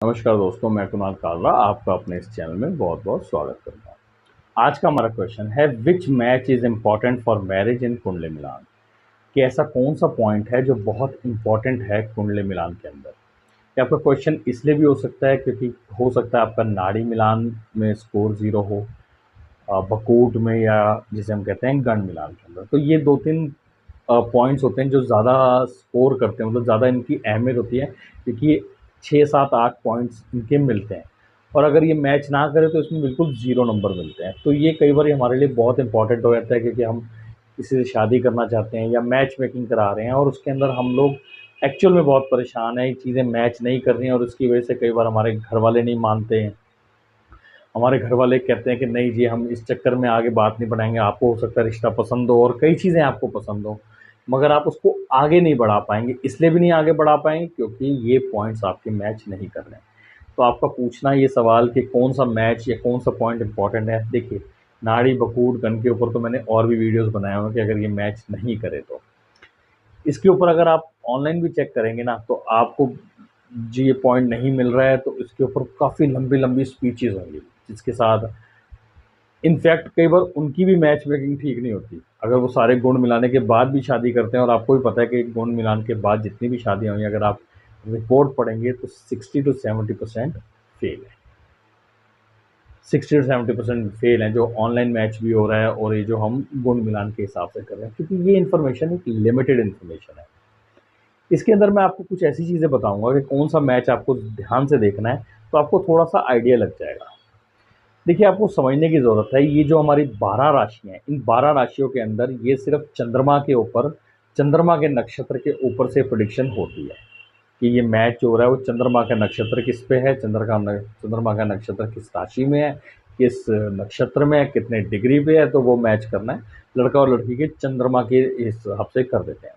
नमस्कार दोस्तों, मैं कुणाल कालरा आपका अपने इस चैनल में बहुत बहुत स्वागत करता हूँ। आज का हमारा क्वेश्चन है, which match is important for marriage in kundli milan. कि ऐसा कौन सा पॉइंट है जो बहुत इम्पॉर्टेंट है कुंडली मिलान के अंदर। कि आपका क्वेश्चन इसलिए भी हो सकता है क्योंकि हो सकता है आपका नाड़ी मिलान में स्कोर 0 हो, बकूट में, या जिसे हम कहते हैं गण मिलान के अंदर। तो ये 2-3 पॉइंट्स होते हैं जो ज़्यादा स्कोर करते हैं, मतलब ज़्यादा इनकी अहमियत होती है, क्योंकि 6-7-8 पॉइंट्स इनके मिलते हैं। और अगर ये मैच ना करे तो इसमें बिल्कुल 0 नंबर मिलते हैं। तो ये कई बार हमारे लिए बहुत इंपॉर्टेंट हो जाता है, क्योंकि हम किसी से शादी करना चाहते हैं या मैच मेकिंग करा रहे हैं, और उसके अंदर हम लोग एक्चुअल में बहुत परेशान हैं, ये चीज़ें मैच नहीं कर रही हैं, और उसकी वजह से कई बार हमारे घर वाले नहीं मानते हैं। हमारे घर वाले कहते हैं कि नहीं जी, हम इस चक्कर में आगे बात नहीं बढ़ाएँगे, आपको हो सकता है रिश्ता पसंद हो और कई चीज़ें आपको पसंद हो, मगर आप उसको आगे नहीं बढ़ा पाएँगे। इसलिए भी नहीं आगे बढ़ा पाएँगे क्योंकि ये पॉइंट्स आपके मैच नहीं कर रहे हैं। तो आपका पूछना ये सवाल कि कौन-सा मैच या कौन-सा पॉइंट इम्पोर्टेंट है, देखिए, नाड़ी, बखूट, गन के ऊपर तो मैंने और भी वीडियोज़ बनाए हुए हैं कि अगर ये मैच नहीं करे तो। इसके ऊपर अगर आप ऑनलाइन भी चेक करेंगे ना, तो आपको जी ये पॉइंट नहीं मिल रहा है, तो इसके ऊपर काफ़ी लंबी-लंबी स्पीचेज़ होंगी, जिसके साथ इनफैक्ट कई बार उनकी भी मैच मेकिंग ठीक नहीं होती। अगर वो सारे गुण मिलाने के बाद भी शादी करते हैं, और आपको भी पता है कि गुण मिलान के बाद जितनी भी शादियाँ हुई, अगर आप रिपोर्ट पढ़ेंगे तो 60 टू 70% फेल है। 60 टू 70% फेल हैं, जो ऑनलाइन मैच भी हो रहा है और ये जो हम गुण मिलान के हिसाब से कर रहे हैं, क्योंकि ये इन्फॉर्मेशन एक लिमिटेड इन्फॉर्मेशन है। इसके अंदर मैं आपको कुछ ऐसी चीज़ें बताऊँगा कि कौन-सा मैच आपको ध्यान से देखना है, तो आपको थोड़ा-सा आइडिया लग जाएगा। देखिए, आपको समझने की ज़रूरत है, ये जो हमारी 12 राशियाँ हैं, इन 12 राशियों के अंदर ये सिर्फ़ चंद्रमा के ऊपर, चंद्रमा के नक्षत्र के ऊपर से प्रेडिक्शन होती है, कि ये मैच जो हो रहा है वो चंद्रमा का नक्षत्र किस पे है, चंद्रमा का नक्षत्र किस राशि में है, किस नक्षत्र में है, कितने डिग्री पे है, तो वो मैच करना है। लड़का और लड़की के चंद्रमा के हिसाब से कर देते हैं।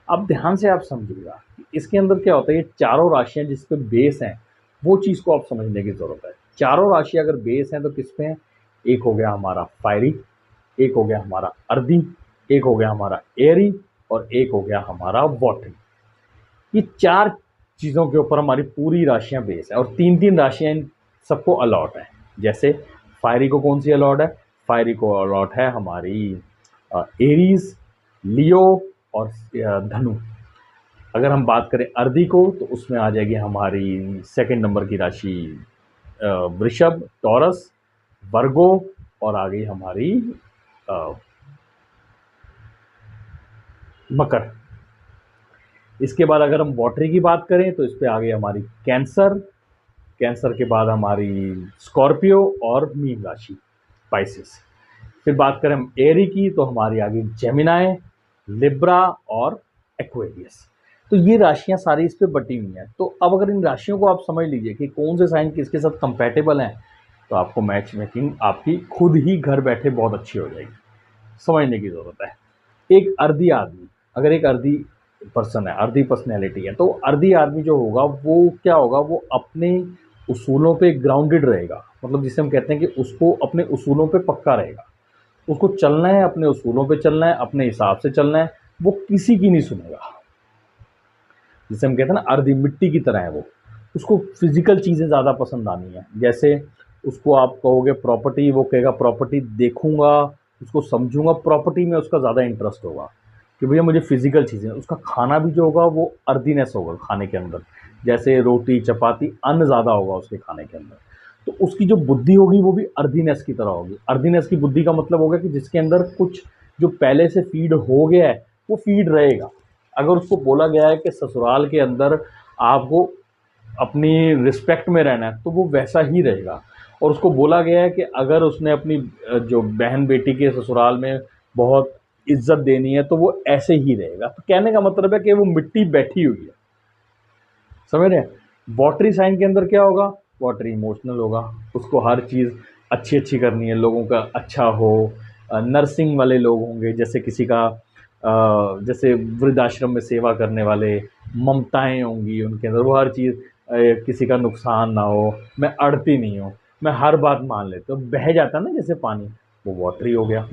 अब ध्यान से आप समझिएगा, इसके अंदर क्या होता है, ये चारों राशियाँ जिस पे बेस हैं, वो चीज़ को आप समझने की ज़रूरत है। चारों राशियाँ अगर बेस हैं तो किस पे हैं? एक हो गया हमारा फायरी, एक हो गया हमारा अर्दी, एक हो गया हमारा एरी, और एक हो गया हमारा वाटरी। ये 4 चीज़ों के ऊपर हमारी पूरी राशियाँ बेस हैं, और 3-3 राशियाँ इन सबको अलॉट हैं। जैसे फायरी को कौन-सी अलॉट है? फायरी को अलॉट है हमारी एरीज़, लियो और धनु। अगर हम बात करें अर्दी को, तो उसमें आ जाएगी हमारी सेकंड नंबर की राशि वृषभ, टॉरस, वर्गो, और आ गई हमारी अ, मकर। इसके बाद अगर हम वाटरी की बात करें तो इस पे आ गई हमारी कैंसर, कैंसर के बाद हमारी स्कॉर्पियो और मीन राशि, स्पाइसेस। फिर बात करें हम एरी की, तो हमारी आ गई जेमिनाई, लिब्रा और एक्वेरियस। तो ये राशियां सारी इस पे बटी हुई हैं। तो अब अगर इन राशियों को आप समझ लीजिए कि कौन से साइन किसके साथ कंपैटिबल हैं, तो आपको मैच मेकिंग आपकी खुद ही घर बैठे बहुत अच्छी हो जाएगी। समझने की ज़रूरत है। एक अर्धी आदमी, अगर एक अर्धी पर्सन है, अर्धी पर्सनैलिटी है, तो अर्धी आदमी जो होगा वो क्या होगा, वो अपने उसूलों पे ग्राउंडेड रहेगा। मतलब जिसे हम कहते हैं कि उसको अपने उसूलों पे पक्का रहेगा। उसको चलना है, अपने उसूलों पे चलना है, अपने हिसाब से चलना है, वो किसी की नहीं सुनेगा। जिसे हम कहते हैं ना, अर्धी मिट्टी की तरह है वो। उसको फिज़िकल चीज़ें ज़्यादा पसंद आनी है। जैसे उसको आप कहोगे प्रॉपर्टी, वो कहेगा प्रॉपर्टी देखूँगा, उसको समझूँगा, प्रॉपर्टी में उसका ज़्यादा इंटरेस्ट होगा कि भैया मुझे फिज़िकल चीज़ें। उसका खाना भी जो होगा वो अर्दीनेस होगा खाने के अंदर। जैसे रोटी, चपाती, अन्न ज़्यादा होगा उसके खाने के अंदर। तो उसकी जो बुद्धि होगी वो भी अर्दीनेस की तरह होगी। अर्दीनेस की बुद्धि का मतलब होगा कि जिसके अंदर कुछ जो पहले से फ़ीड हो गया है, वो फ़ीड रहेगा। अगर उसको बोला गया है कि ससुराल के अंदर आपको अपनी रिस्पेक्ट में रहना है, तो वो वैसा ही रहेगा। और उसको बोला गया है कि अगर उसने अपनी जो बहन बेटी के ससुराल में बहुत इज्जत देनी है, तो वो ऐसे ही रहेगा। तो कहने का मतलब है कि वो मिट्टी बैठी हुई है। समझ रहे हैं? वाटरी साइन के अंदर क्या होगा? वाटरी इमोशनल होगा। उसको हर चीज़ अच्छी-अच्छी करनी है, लोगों का अच्छा हो। नर्सिंग वाले लोग होंगे, जैसे किसी का जैसे वृद्धाश्रम में सेवा करने वाले, ममताएँ होंगी उनके अंदर, वो हर चीज़ किसी का नुकसान ना हो, मैं अड़ती नहीं हूँ, मैं हर बात मान लेती हूँ, बह जाता है ना जैसे पानी, वो वाटरी हो गया।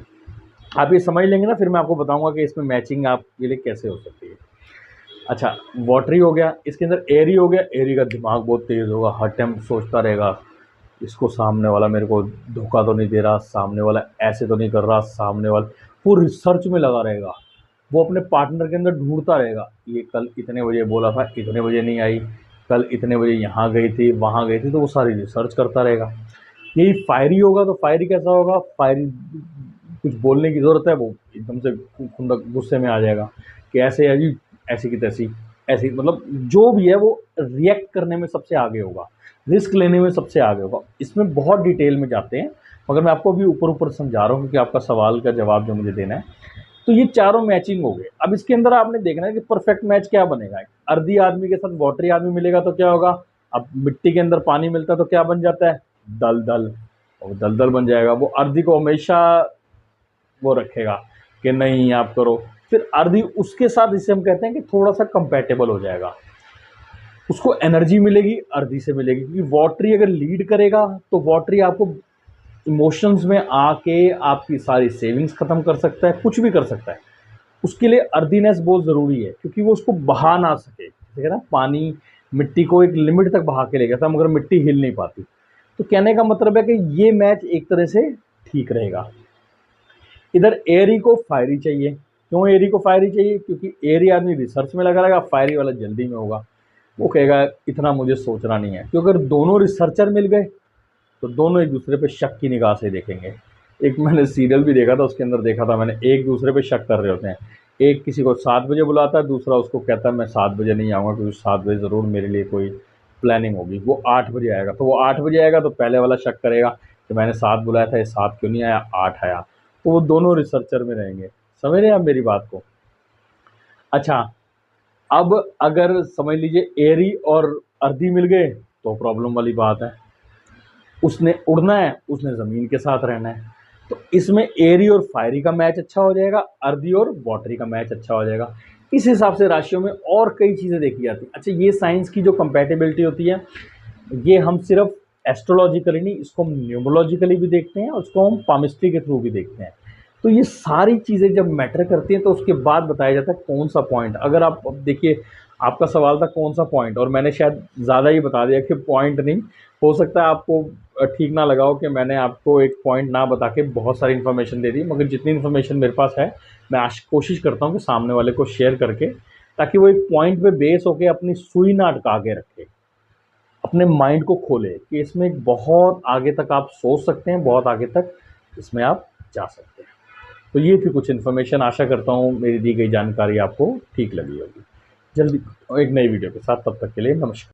आप ये समझ लेंगे ना, फिर मैं आपको बताऊँगा कि इसमें मैचिंग आपके लिए कैसे हो सकती है। अच्छा, वाटरी हो गया, इसके अंदर एयरी हो गया, एयरी का दिमाग बहुत तेज़ होगा, हर टाइम सोचता रहेगा, इसको सामने वाला मेरे को धोखा तो नहीं दे रहा, सामने वाला ऐसे तो नहीं कर रहा, सामने वाला वो रिसर्च में लगा रहेगा। वो अपने पार्टनर के अंदर ढूँढता रहेगा, ये कल इतने बजे बोला था, इतने बजे नहीं आई, कल इतने बजे यहाँ गई थी, वहाँ गई थी, तो वो सारी रिसर्च करता रहेगा। यही फायरी होगा तो फायरी कैसा होगा, फायरी कुछ बोलने की ज़रूरत है, वो एकदम से खुंदक गुस्से में आ जाएगा कि ऐसे है जी, ऐसी की तैसी, ऐसी मतलब जो भी है वो रिएक्ट करने में सबसे आगे होगा, रिस्क लेने में सबसे आगे होगा। इसमें बहुत डिटेल में जाते हैं, मगर मैं आपको अभी ऊपर-ऊपर समझा रहा हूँ क्योंकि आपका सवाल का जवाब जो मुझे देना है। तो ये चारों मैचिंग हो गए। अब इसके अंदर आपने देखना है कि परफेक्ट मैच क्या बनेगा। अर्धी आदमी के साथ वाटरी आदमी मिलेगा तो क्या होगा? अब मिट्टी के अंदर पानी मिलता है तो क्या बन जाता है? दलदल। और दलदल बन जाएगा। वो अर्धी को हमेशा वो रखेगा कि नहीं आप करो। फिर अर्धी उसके साथ, जिसे हम कहते हैं कि थोड़ा सा कंपैटिबल हो जाएगा, उसको एनर्जी मिलेगी, अर्धी से मिलेगी, क्योंकि वाटरी अगर लीड करेगा तो वाटरी आपको इमोशंस में आके आपकी सारी सेविंग्स खत्म कर सकता है, कुछ भी कर सकता है। उसके लिए अर्दीनेस बहुत ज़रूरी है, क्योंकि वो उसको बहा ना सके। जैसे ना पानी मिट्टी को एक लिमिट तक बहा के ले जाता है, मगर मिट्टी हिल नहीं पाती। तो कहने का मतलब है कि ये मैच एक तरह से ठीक रहेगा। इधर एयरी को फायरी चाहिए। क्यों एयरी को फायरी चाहिए? क्योंकि एयरी आदमी रिसर्च में लगा रहेगा, फायरी वाला जल्दी में होगा। वो कहेगा इतना मुझे सोचना नहीं है। क्योंकि अगर दोनों रिसर्चर मिल गए तो दोनों एक दूसरे पे शक की निगाह से देखेंगे। एक मैंने सीरियल भी देखा था, उसके अंदर देखा था मैंने, एक दूसरे पे शक कर रहे होते हैं। एक किसी को 7 बजे बुलाता है, दूसरा उसको कहता है मैं 7 बजे नहीं आऊँगा, क्योंकि 7 बजे ज़रूर मेरे लिए कोई प्लानिंग होगी। वो 8 बजे आएगा, तो वो 8 बजे आएगा तो पहले वाला शक करेगा कि मैंने 7 बुलाया था, ये 7 क्यों नहीं आया, 8 आया। तो वो दोनों रिसर्चर में रहेंगे। समझ रहे हैं आप मेरी बात को? अच्छा, अब अगर समझ लीजिए एरी और अर्दी मिल गए तो प्रॉब्लम वाली बात है। उसने उड़ना है, उसने ज़मीन के साथ रहना है। तो इसमें एरी और फायरी का मैच अच्छा हो जाएगा, अर्दी और वाटरी का मैच अच्छा हो जाएगा। इस हिसाब से राशियों में और कई चीज़ें देखी जाती हैं। अच्छा, ये साइंस की जो कंपैटिबिलिटी होती है, ये हम सिर्फ एस्ट्रोलॉजिकली नहीं, इसको हम न्यूमरोलॉजिकली भी देखते हैं और उसको हम पामिस्ट्री के थ्रू भी देखते हैं। तो ये सारी चीज़ें जब मैटर करती हैं तो उसके बाद बताया जाता है कौन सा पॉइंट। अगर आप अब देखिए, आपका सवाल था कौन सा पॉइंट, और मैंने शायद ज़्यादा ही बता दिया कि पॉइंट नहीं। हो सकता है आपको ठीक ना लगा हो कि मैंने आपको एक पॉइंट ना बता के बहुत सारी इन्फॉर्मेशन दे दी, मगर जितनी इन्फॉर्मेशन मेरे पास है मैं कोशिश करता हूँ कि सामने वाले को शेयर करके, ताकि वो एक पॉइंट पे बेस होके अपनी सुई ना अटका के रखे, अपने माइंड को खोले कि इसमें एक बहुत आगे तक आप सोच सकते हैं, बहुत आगे तक इसमें आप जा सकते हैं। तो ये थी कुछ इन्फॉर्मेशन। आशा करता हूँ मेरी दी गई जानकारी आपको ठीक लगी होगी। जल्दी एक नई वीडियो के साथ, तब तक के लिए नमस्कार।